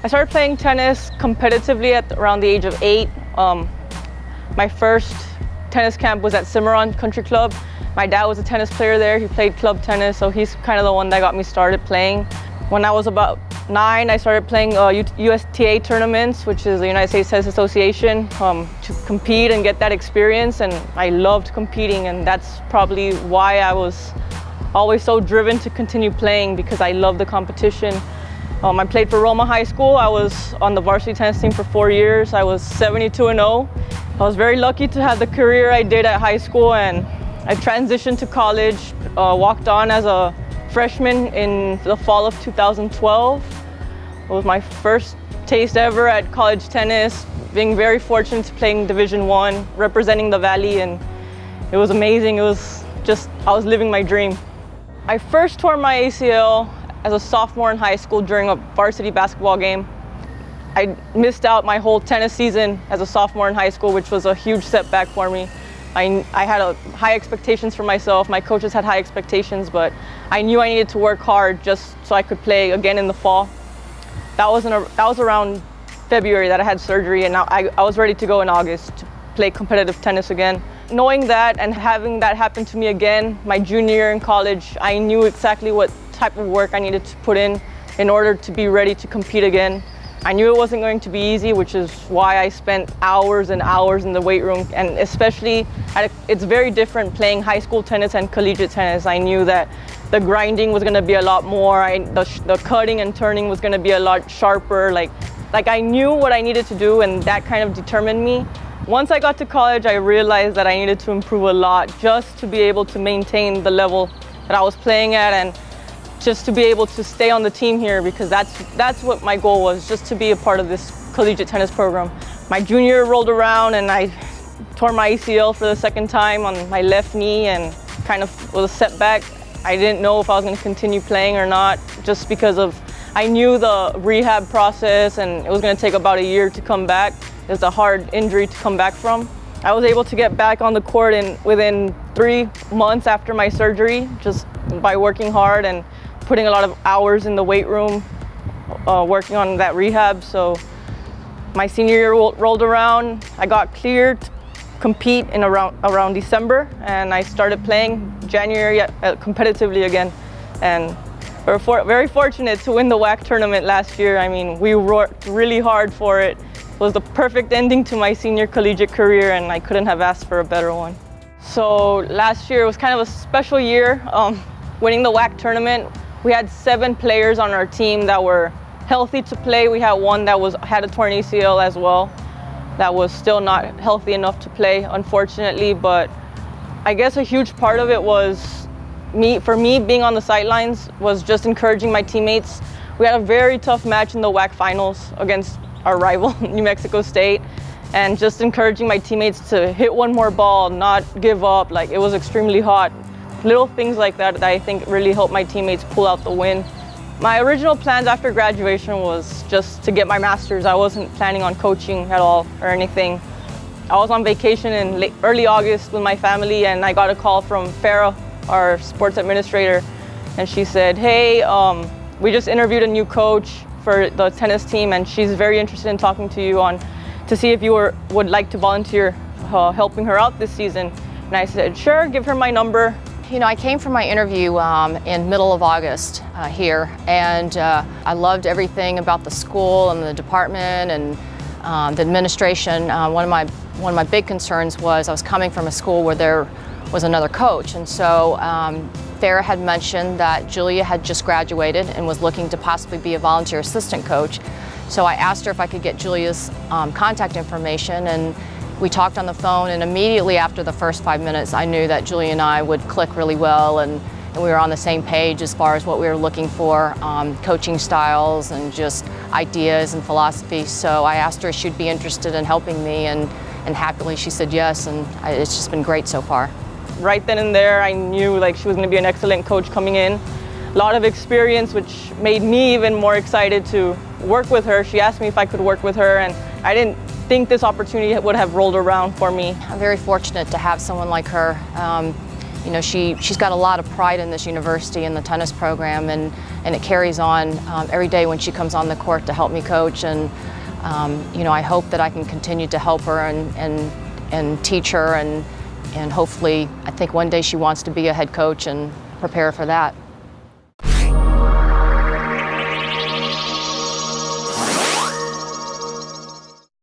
I started playing tennis competitively at around the age of 8. My first tennis camp was at Cimarron Country Club. My dad was a tennis player there. He played club tennis, so he's kind of the one that got me started playing. When I was about 9, I started playing USTA tournaments, which is the United States Tennis Association, to compete and get that experience, and I loved competing, and that's probably why I was always so driven to continue playing, because I love the competition. I played for Roma High School. I was on the varsity tennis team for 4 years. I was 72-0. I was very lucky to have the career I did at high school, and I transitioned to college, walked on as a freshman in the fall of 2012. It was my first taste ever at college tennis, being very fortunate to playing Division I, representing the Valley, and it was amazing. It was just, I was living my dream. I first tore my ACL as a sophomore in high school during a varsity basketball game. I missed out my whole tennis season as a sophomore in high school, which was a huge setback for me. I had high expectations for myself. My coaches had high expectations, but I knew I needed to work hard just so I could play again in the fall. That was around February that I had surgery, and I was ready to go in August to play competitive tennis again. Knowing that and having that happen to me again my junior year in college, I knew exactly what type of work I needed to put in order to be ready to compete again. I knew it wasn't going to be easy, which is why I spent hours and hours in the weight room, and especially it's very different playing high school tennis and collegiate tennis. I knew that the grinding was going to be a lot more, the cutting and turning was going to be a lot sharper. Like I knew what I needed to do, and that kind of determined me. Once I got to college, I realized that I needed to improve a lot just to be able to maintain the level that I was playing at, and just to be able to stay on the team here, because that's what my goal was, just to be a part of this collegiate tennis program. My junior year rolled around and I tore my ACL for the second time on my left knee, and kind of was a setback. I didn't know if I was going to continue playing or not, just because I knew the rehab process and it was going to take about a year to come back. It was a hard injury to come back from. I was able to get back on the court within 3 months after my surgery, just by working hard and putting a lot of hours in the weight room, working on that rehab. So my senior year rolled around. I got cleared to compete in around December, and I started playing January competitively again. And we're very fortunate to win the WAC tournament last year. I mean, we worked really hard for it. It was the perfect ending to my senior collegiate career, and I couldn't have asked for a better one. So last year was kind of a special year, winning the WAC tournament. We had 7 players on our team that were healthy to play. We had one that had a torn ACL as well, that was still not healthy enough to play, unfortunately. But I guess a huge part of it was for me being on the sidelines was just encouraging my teammates. We had a very tough match in the WAC finals against our rival, New Mexico State, and just encouraging my teammates to hit one more ball, not give up. Like, it was extremely hot. Little things like that I think really helped my teammates pull out the win. My original plans after graduation was just to get my master's. I wasn't planning on coaching at all or anything. I was on vacation in early August with my family, and I got a call from Farah, our sports administrator, and she said, hey, we just interviewed a new coach for the tennis team, and she's very interested in talking to you to see if you would like to volunteer helping her out this season. And I said, sure, give her my number. You know, I came from my interview in middle of August here, and I loved everything about the school and the department and the administration. One of my big concerns was I was coming from a school where there was another coach, and so Farah had mentioned that Julia had just graduated and was looking to possibly be a volunteer assistant coach. So I asked her if I could get Julia's contact information, and we talked on the phone, and immediately after the first 5 minutes, I knew that Julia and I would click really well, and we were on the same page as far as what we were looking for, coaching styles and just ideas and philosophy. So I asked her if she'd be interested in helping me, and happily she said yes, and it's just been great so far. Right then and there, I knew she was going to be an excellent coach coming in. A lot of experience, which made me even more excited to work with her. She asked me if I could work with her, and I didn't think this opportunity would have rolled around for me. I'm very fortunate to have someone like her. you know, she's got a lot of pride in this university and the tennis program, and it carries on every day when she comes on the court to help me coach. And you know, I hope that I can continue to help her and teach her, and hopefully, I think one day she wants to be a head coach, and prepare for that.